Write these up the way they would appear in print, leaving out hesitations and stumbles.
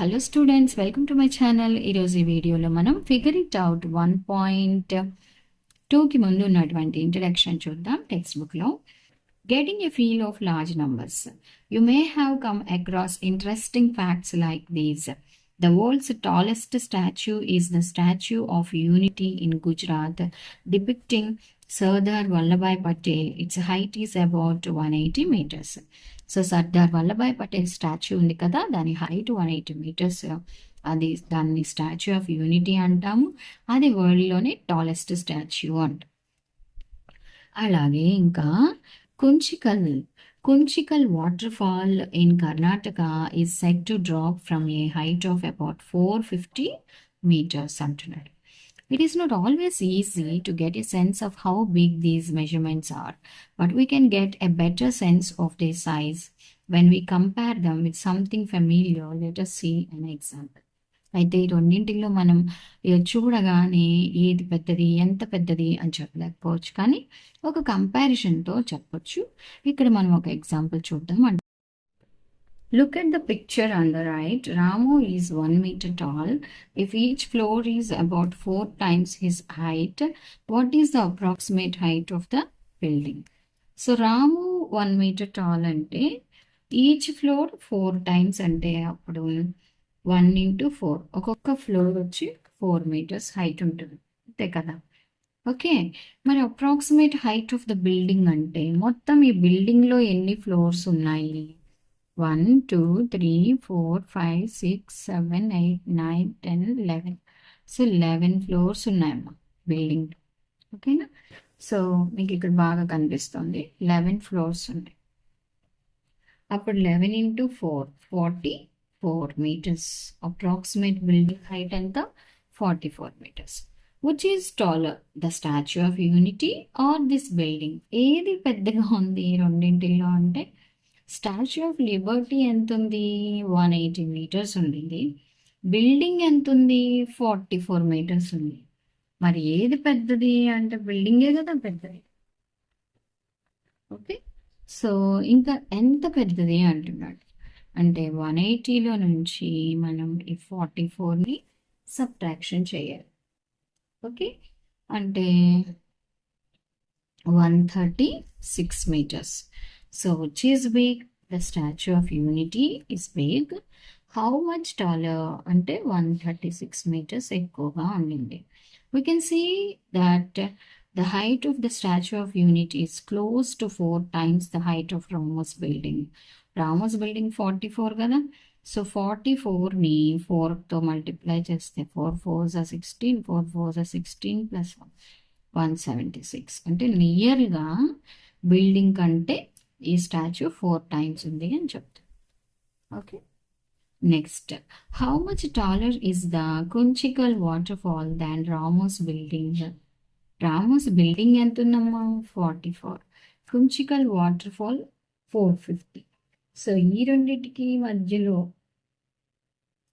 Hello students, welcome to my channel. ఈరోజు ఈ వీడియోలో మనం ఫిగర్ ఇట్ అవుట్ 1.2కి ముందు ఉన్నటువంటి ఇంట్రడక్షన్ చూద్దాం. టెక్స్ట్ బుక్లో getting a feel of large numbers. You may have come across interesting facts like these. The world's tallest statue is the Statue of Unity in Gujarat, depicting Sardar Vallabhai Patel. Its height is about 180 meters. So Sardar Vallabhbhai Patel statue ఉంది కదా, దాని height 180 metres. దాన్ని statue of unity అంటాము. అది వరల్డ్లోనే tallest statue అంట. అలాగే ఇంకా Kunchikal waterfall in Karnataka is set to drop from a height of about 450 metres అంటున్నాడు. It is not always easy to get a sense of how big these measurements are, but we can get a better sense of their size when we compare them with something familiar. Let us see an example. అయితే ఈ రెండింటిలో మనం చూడగానే ఏది పెద్దది, ఎంత పెద్దది అని చెప్పలేకపోవచ్చు, కానీ ఒక కంపారిజన్తో చెప్పొచ్చు. ఇక్కడ మనం ఒక ఎగ్జాంపుల్ చూద్దాం. Look at the picture on the right. Ramu is 1 meter tall. If each floor is about 4 times his height, what is the approximate height of the building? So Ramu 1 meter tall ante each floor 4 times ante appudu 1 into 4 ఒక్కొక్క floor వచ్చి 4 meters height ఉంటుంది అంతే కదా. Okay, మరి approximate height of the building అంటే మొత్తం ఈ బిల్డింగ్లో ఎన్ని ఫ్లోర్స్ ఉన్నాయి? 1, 2, 3, 4, 5, 6, 7, 8, 9, 10, 11. సో 11 ఫ్లోర్స్ ఉన్నాయమ్మా బిల్డింగ్. ఓకేనా? సో మీకు ఇక్కడ బాగా కనిపిస్తుంది 11 ఫ్లోర్స్ ఉన్నాయి. అప్పుడు 11 into 4 44 meters. Approximate building height ఎంత? 44 meters. Which is taller, the Statue of Unity or this building? ఏది పెద్దగా ఉంది రెండింటిలో అంటే స్టాచ్యూ ఆఫ్ లిబర్టీ ఎంత ఉంది? 180 meters ఉండింది. బిల్డింగ్ ఎంత ఉంది? 44 meters ఉంది. మరి ఏది పెద్దది అంటే బిల్డింగే కదా పెద్దది. ఓకే, సో ఇంకా ఎంత పెద్దది అంటున్నాడు అంటే 180లో నుంచి మనం ఈ 44ని సబ్ట్రాక్షన్ చేయాలి. ఓకే, అంటే 136 meters. So which is big? The Statue of Unity is big. How much taller? Ante 136 meters ఎక్కువగా ఉండింది. We can see that the height of the Statue of Unity is close to 4 times the height of Ramo's building. Ramo's building 44 కదా. So 44ని 4తో multiply చేస్తే 4 4s are 16, 4 4s are 16 plus 176. అంటే నియర్గా building కంటే ఈ statue 4 times ఉంది అని చెప్తాను. Okay, next, how much taller is the Kunchikal waterfall than Ramos building? Ramos building ఎంత ఉందమ్మా? 44. కుంచికల్ వాటర్ఫాల్ 450. సో ఈ రెండింటికి మధ్యలో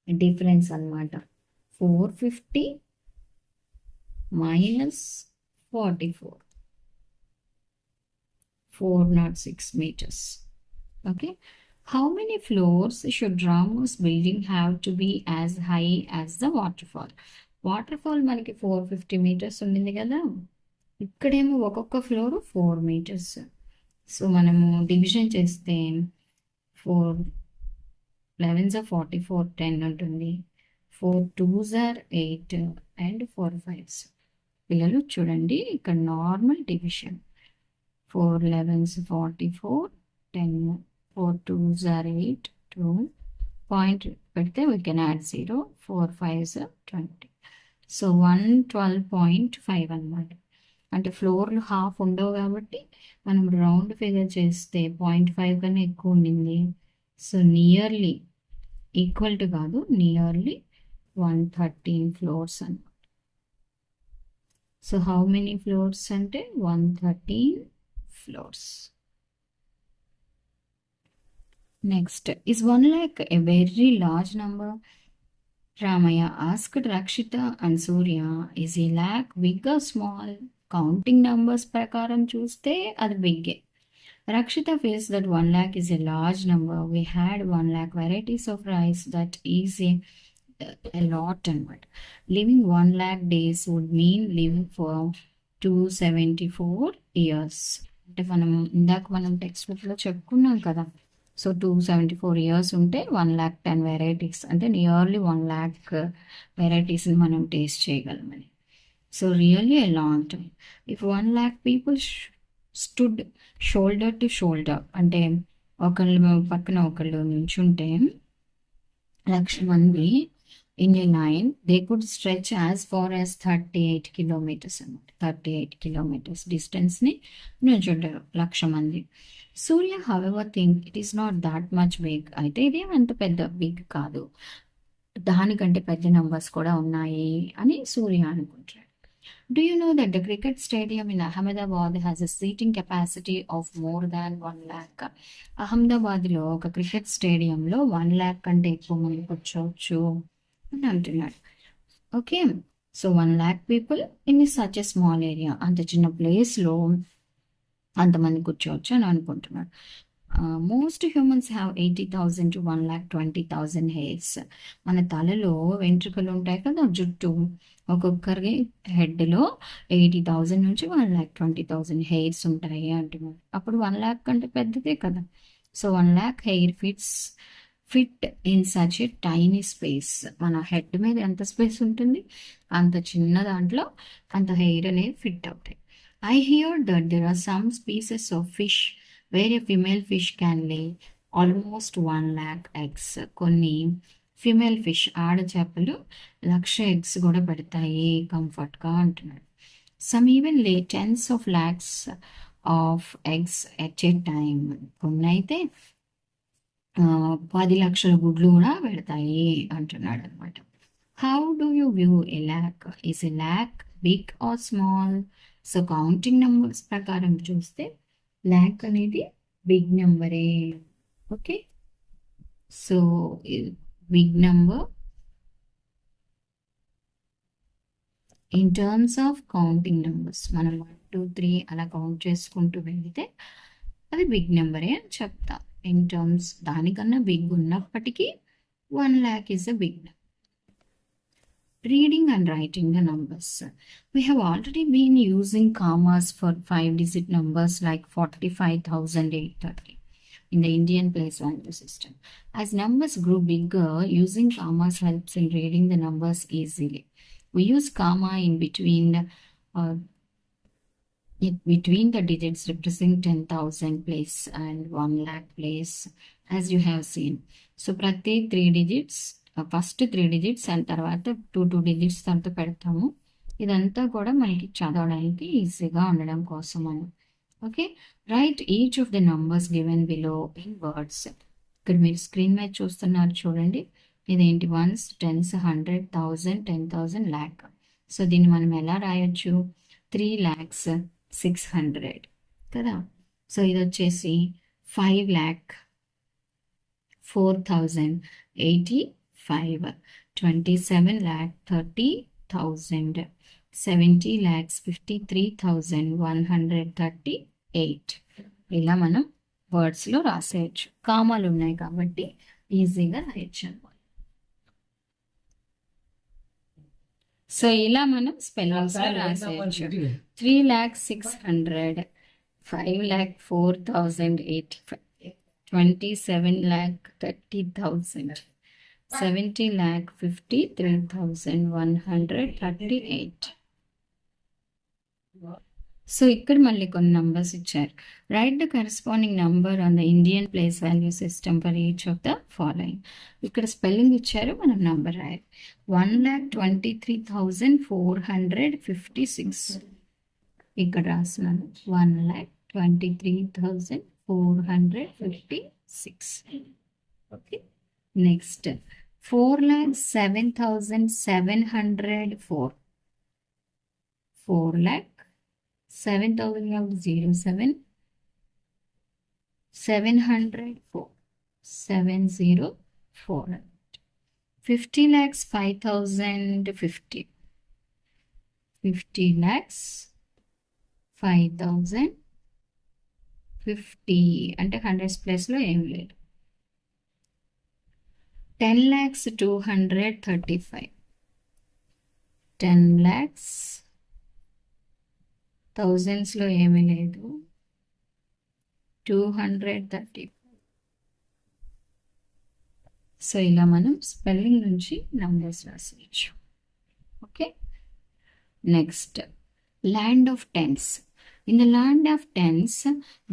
డిఫరెన్స్ అన్నమాట. 450 minus 44. 406 meters. Okay, how many floors should Ramo's building have to be as high as the waterfall? Waterfall మనకి 450 meters ఉండింది కదా, ఇక్కడేమో ఒక్కొక్క ఫ్లోర్ 4 meters. సో మనము డివిజన్ చేస్తే 4 11s are 44, 10 ఉంటుంది. 4 2s are 8 and 4 5s. పిల్లలు చూడండి, ఇక్కడ normal division. 4 11s 44, 10 4 2s are 8, 2 point పెడితే we can add 0, 4 5s are 20. So 112.5 అన్నమాట. అంటే ఫ్లోర్లు హాఫ్ ఉండవు కాబట్టి మనం రౌండ్ ఫిగర్ చేస్తే 0.5 కన్నా ఎక్కువ ఉండింది. సో నియర్లీ ఈక్వల్ టు కాదు, నియర్లీ 113 ఫ్లోర్స్ అన్నమాట. సో హౌ మెనీ ఫ్లోర్స్ అంటే 113 floors. Next, is 1 lakh a very large number? Ramaya asked Rakshita and Surya, is a lakh big or small? Counting numbers ప్రకారం చూస్తే అది బిగ్గే. Rakshita feels that 1 lakh is a large number. We had 1 lakh varieties of rice. That is a lot అనమాట. Living 1 lakh days would mean living for 274 years. అంటే మనం text బుక్లో చెప్పుకున్నాం కదా. So 274 years ఉంటే 1 lakh 10 వెరైటీస్ అంటే nearly 1 lakh వెరైటీస్ని మనం టేస్ట్ చేయగలమని. So really a long time. If 1 lakh people stood shoulder to shoulder అంటే ఒకళ్ళు పక్కన ఒకళ్ళు నుంచుంటే 1,00,000 మంది in a line they could stretch as far as 38 kilometres అనమాట. 38 కిలోమీటర్స్ డిస్టెన్స్ని నుంచుంటారు 1,00,000 మంది. Surya however think it is not that much big. అయితే ఇదే అంత పెద్ద బిగ్ కాదు, దానికంటే పెద్ద నంబర్స్ కూడా ఉన్నాయి అని సూర్య అనుకుంటాడు. Do you know that the cricket stadium in Ahmedabad has a seating capacity of more than 1 lakh? అహ్మదాబాద్లో ఒక క్రికెట్ స్టేడియంలో 1 lakh కంటే ఎక్కువ మంది కూర్చోవచ్చు అని అంటున్నాడు. Okay, so 1 lakh people in such a small area, అంత చిన్న ప్లేస్లో అంతమంది కూర్చోవచ్చు అని అనుకుంటున్నాడు. Most humans have 80,000 to 1,20,000 hairs. మన తలలో వెంట్రుకలు ఉంటాయి కదా, జుట్టు, ఒక్కొక్కరికి హెడ్లో 80,000 నుంచి 1,20,000 హెయిర్స్ ఉంటాయి అంటున్నారు. అప్పుడు 1 lakh కంటే పెద్దదే కదా. So 1 lakh hair fit in such a tiny space. మన హెడ్ మీద ఎంత స్పేస్ ఉంటుంది అంత చిన్న దాంట్లో అంత హెయిర్ అనేది ఫిట్ అవుతాయి. I hear that there are some species of fish where a female fish can lay almost 1 lakh eggs. కొన్ని ఫిమేల్ ఫిష్ ఆడ చేపలు 1,00,000 ఎగ్స్ కూడా పెడతాయి కంఫర్ట్గా అంటున్నాడు. Some even lay tens of lakhs of eggs at a time. కొన్ని అయితే 10 లక్షల గుడ్లు కూడా పెడతాయి అంటున్నాడు అనమాట. How do you view a lakh? Is a lakh big or small? So counting numbers ప్రకారం చూస్తే ల్యాక్ అనేది బిగ్ నెంబరే. Okay, so big number in terms of counting numbers. మనం 1 2 3 అలా కౌంట్ చేసుకుంటూ వెళ్తే అది బిగ్ నెంబరే అని చెప్తా. ఇన్ టర్మ్స్ దానికన్నా బిగ్ ఉన్నప్పటికీ 1 lakh is a big number. Reading and writing the numbers. We have already been using commas for 5-digit numbers like 45,830 in the Indian place value system. As numbers grew bigger, using commas helps in reading the numbers easily. We use comma in between the digits representing 10,000 place and 1 lakh place, as you have seen. So ప్రతి 3 digits, first 3 digits and తర్వాత 2 digits తర్వాత పెడతాము. ఇదంతా కూడా మనకి చదవడానికి ఈజీగా ఉండడం కోసం అని. Okay, right each of the numbers given below in words. ఇక్కడ మీరు స్క్రీన్ మీద చూస్తున్నారు చూడండి, ఇదేంటి వన్స్, టెన్స్, 100, 1000, 10,000, lakh. సో దీన్ని మనం ఎలా రాయొచ్చు? 3,06,000 కదా. సో ఇది వచ్చేసి 5,04,085, 27,30,000, 70,53,138. ఇలా మనం వర్డ్స్లో రాసేయచ్చు. కామాలు ఉన్నాయి కాబట్టి ఈజీగా రాయొచ్చు అనమాట. సో ఇలా మనం స్పెల్లింగ్స్ రాసేయచ్చు. 3,06,000, 5,04,085, 27,30,000, 70,53,138. సో ఇక్కడ మళ్ళీ కొన్ని నంబర్స్ ఇచ్చారు. Right the corresponding number on the Indian place value system for each of the following. ఇక్కడ స్పెల్లింగ్ ఇచ్చారు, మనం నంబర్ రాయాలి. 1,23,456 ఇక్కడ రాస్తున్నాను. 1,23,456. Okay, next 4,07,704. 4,07,007, 704, 704. 50 lakhs 5,050, 50 lakhs 5,050. 50 అంటే హండ్రెడ్స్ ప్లేస్లో ఏం లేదు. 10,235. 10 lakhs థౌజండ్స్లో ఏమీ లేదు. 230. సో ఇలా మనం స్పెల్లింగ్ నుంచి నంబర్స్ రాసేయచ్చు. Okay, next land of tens. In the land of tens,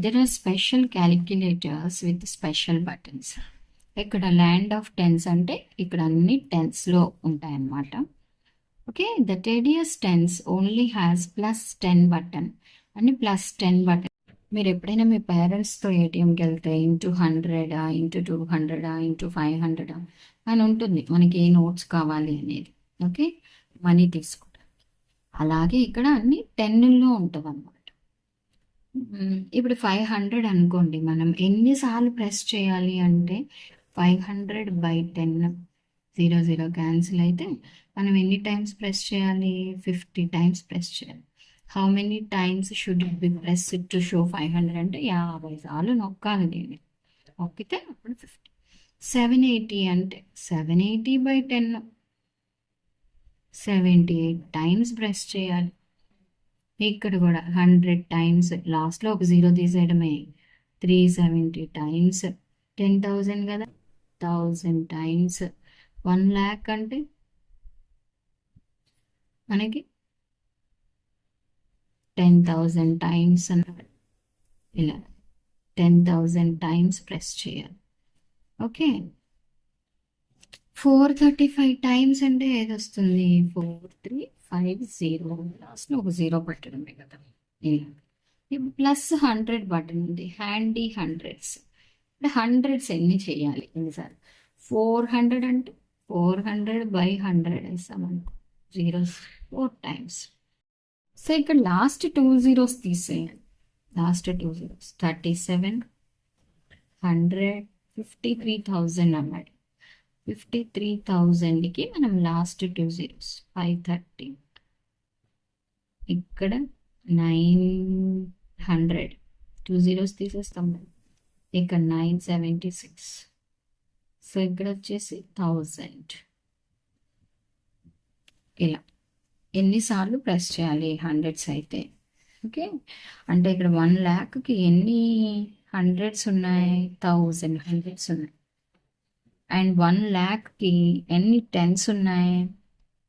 there are special calculators with special buttons. ఇక్కడ ల్యాండ్ ఆఫ్ టెన్స్ అంటే ఇక్కడ అన్ని టెన్స్లో ఉంటాయన్నమాట. Okay, the tedious tens only has +10 button అని +10 బటన్. మీరు ఎప్పుడైనా మీ పేరెంట్స్తో ఏటీఎంకి వెళ్తే ఇంటూ 100 ఇంటూ 200 ఇంటూ 500 అని ఉంటుంది మనకి ఏ నోట్స్ కావాలి అనేది. ఓకే, మనీ తీసుకుంటాం. అలాగే ఇక్కడ అన్ని 10లో ఉంటుంది అన్నమాట. ఇప్పుడు 500 అనుకోండి, మనం ఎన్నిసార్లు ప్రెస్ చేయాలి అంటే 500/10 0 క్యాన్సిల్ అయితే మనం ఎన్ని టైమ్స్ ప్రెస్ చేయాలి? 50 టైమ్స్ ప్రెస్ చేయాలి. How many times should it be press to show 500 అంటే 50 సార్లు నొక్కాలి దీన్ని. నొక్కితే అప్పుడు 50. 780 అంటే 780/10 78 టైమ్స్ ప్రెస్ చేయాలి. ఇక్కడ కూడా 100 టైమ్స్, లాస్ట్లో ఒక 0 తీసేయడమే. 370 టైమ్స్ 10,000 కదా, 1000 టైమ్స్ 1 lakh అంటే మనకి 10,000 టైమ్స్ అన్నమాట. ఇలా 10,000 టైమ్స్ ప్రెస్ చేయాలి. ఓకే, 435 టైమ్స్ అంటే ఏది వస్తుంది? 4350. లాస్ట్లో ఒక 0 పెట్టడమే కదా. ఇలా ఇప్పుడు +100 బటన్ ఉంది, హ్యాండీ హండ్రెడ్స్. అంటే హండ్రెడ్స్ ఎన్ని చేయాలి ఎన్నిసార్లు? 400 అంటే 400/100 వేసామనుకో, 0s 4 టైమ్స్. సో ఇక్కడ లాస్ట్ 2 zeros తీసేయాలి. లాస్ట్ 2 zeros 37, 100, 53,000 అన్నాడు. 53,000కి మనం లాస్ట్ 2 zeros 530. ఇక్కడ 900, 2 zeros తీసేస్తాం. ఇక్కడ 976. సో ఇక్కడ వచ్చేసి 1000. ఇలా ఎన్నిసార్లు ప్రెస్ చేయాలి హండ్రెడ్స్ అయితే? ఓకే, అంటే ఇక్కడ 1 lakhకి ఎన్ని హండ్రెడ్స్ ఉన్నాయి? 1000 హండ్రెడ్స్ ఉన్నాయి. అండ్ 1 lakhకి ఎన్ని టెన్స్ ఉన్నాయి?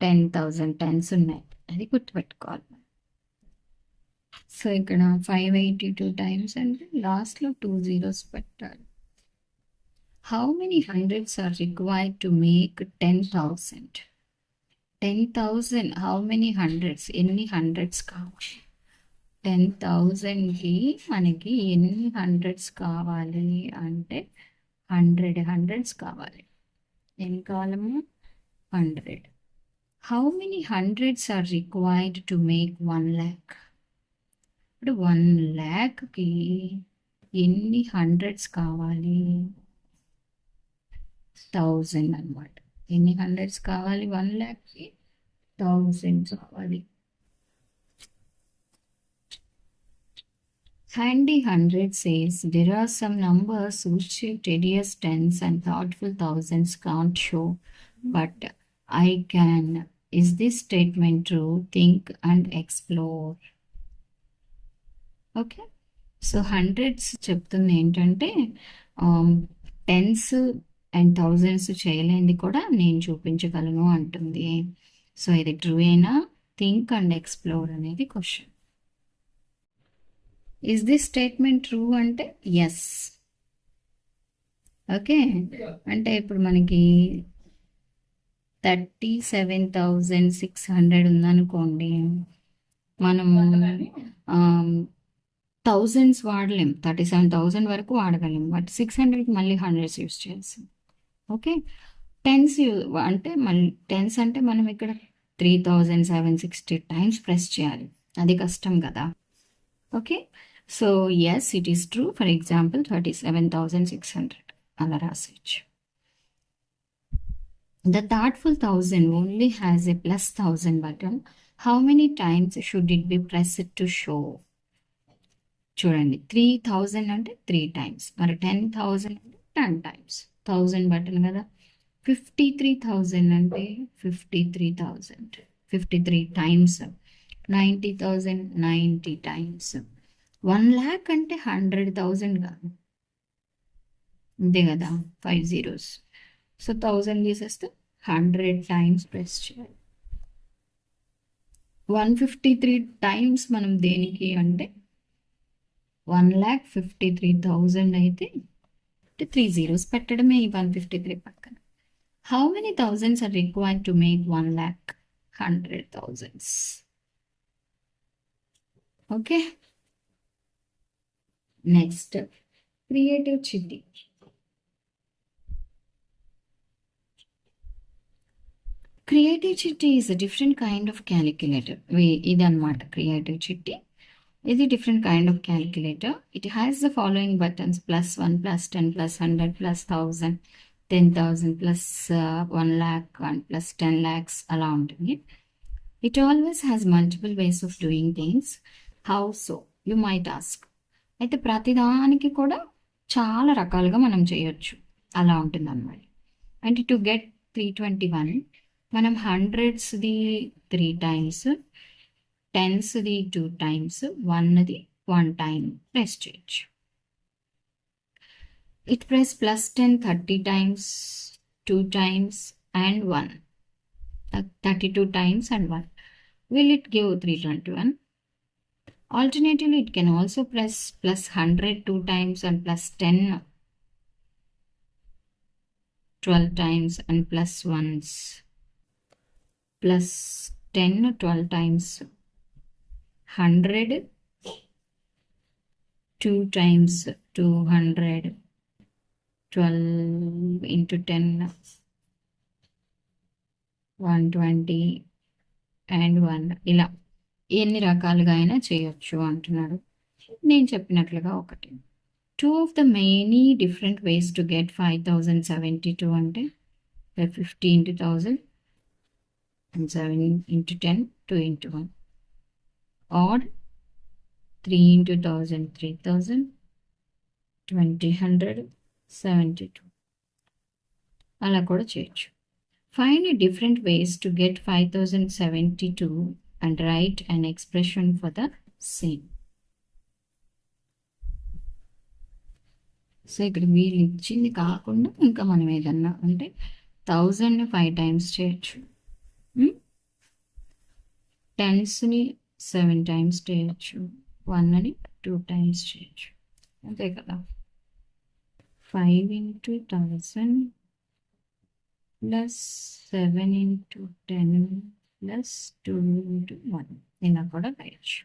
10,000 టెన్స్ ఉన్నాయి. అది గుర్తుపెట్టుకోవాలి. సో ఇక్కడ 582 టైమ్స్ అంటే లాస్ట్లో 2 zeros పెట్టాలి. How many hundreds are required to make 10,000? 10,000 how many hundreds? ఎన్ని హండ్రెడ్స్ కావాలి? 10,000కి మనకి ఎన్ని హండ్రెడ్స్ కావాలి అంటే 100 హండ్రెడ్స్ కావాలి. ఎన్ని కావాలము? 100. How many hundreds are required to make 1 lakh? ఇప్పుడు 1 lakhకి ఎన్ని హండ్రెడ్స్ కావాలి? 1000 అన్నమాట. ఎన్ని హండ్రెడ్స్ కావాలి? 1 lakhకి 1000 కావాలి. Handy 100 says there are some numbers which tedious tens and thoughtful thousands can't show, but I can. Is this statement true? Think and explore. Okay, so hundreds చెప్తుంది ఏంటంటే tense and thousands చేయలేనిది కూడా నేను చూపించగలను అంటుంది. So ఇది true అయినా? Think and explore అనేది question. Is this statement true అంటే ఎస్. ఓకే, అంటే ఇప్పుడు మనకి 37,600 ఉందనుకోండి, మనము థౌజండ్స్ వాడలేం. 37,000 వరకు వాడగలం, బట్ 600కి మళ్ళీ హండ్రెడ్స్ యూస్ చేయాల్సింది. ఓకే, టెన్స్ అంటే మళ్ళీ టెన్స్ అంటే మనం ఇక్కడ 3,760 టైమ్స్ ప్రెస్ చేయాలి. అది కష్టం కదా. Okay, so yes it is true. For example 37,600 అలా రాసేయచ్చు. The thoughtful 1000 only has a +1000 button. How many times should it be pressed to show? చూడండి 3000 అంటే 3 టైమ్స్, మరి 10,000 అంటే 10 టైమ్స్, 1000 బటన్ కదా. 53,000 అంటే 53,000, 53 టైమ్స్. 90,000 90 టైమ్స్. 1,00,000 అంటే 100,000 కాదు, అంతే కదా, 5 zeros. సో 1000 తీసేస్తే 100 టైమ్స్ ప్రెస్ చేయాలి. 153 టైమ్స్ మనం దేనికి అంటే 1,53,000 అయితే 3 zeros పెట్టడమే ఈ 153 పక్కన. How many thousands are required to make 1,00,000? 100,000. Okay, next creative Chitti. Creative Chitti is a different kind of calculator. ఇదన్నమాట క్రియేటివ్ చిట్టి. ఇది different kind of calculator. It has the following buttons: +1, +10, +100, +1000, 10,000, +1,00,000 and +10 lakhs అలా ఉంటుంది. It always has multiple ways of doing things. How so, you might ask. అయితే ప్రతిదానికి కూడా చాలా రకాలుగా మనం చేయొచ్చు, అలా ఉంటుంది అన్నమాట. అంటే టు గెట్ 321 మనం 100స్ది 3 టైమ్స్, 10స్ది 2 టైమ్స్, 1ది 1 టైం ప్రెస్ చేయొచ్చు. It press +10 30 times, 2 times and 1, 32 times and 1. Will it give 321? Alternatively, it can also press +100 2 times and +10 12 times and +1s. +10 12 times, 100 2 times, 200, 12 into 10, 120 and 1. ఇలా ఎన్ని రకాలుగా అయినా చేయొచ్చు అంటున్నాడు. నేను చెప్పినట్లుగా ఒకటి. 2 of the many different ways to get 5,072 అంటే 50 into 1000 and 7 into 10, 2 into 1. Odd, 3 into 1000, 3,000, 20, 100, 72. అలా కూడా చేయొచ్చు. Find different ways to get 5,072 and write an expression for the same. So ఇక్కడ వీళ్ళు ఇచ్చింది కాకుండా ఇంకా మనం ఏదన్నా అంటే 1000ని 5 టైమ్స్ చేయొచ్చు, 10స్ని 7 టైమ్స్ చేయొచ్చు, 1ని 2 టైమ్స్ చేయొచ్చు, అంతే కదా. 5 into 1000 plus 7 into 10 plus 2 into 1 ఇలా కూడా రాయొచ్చు.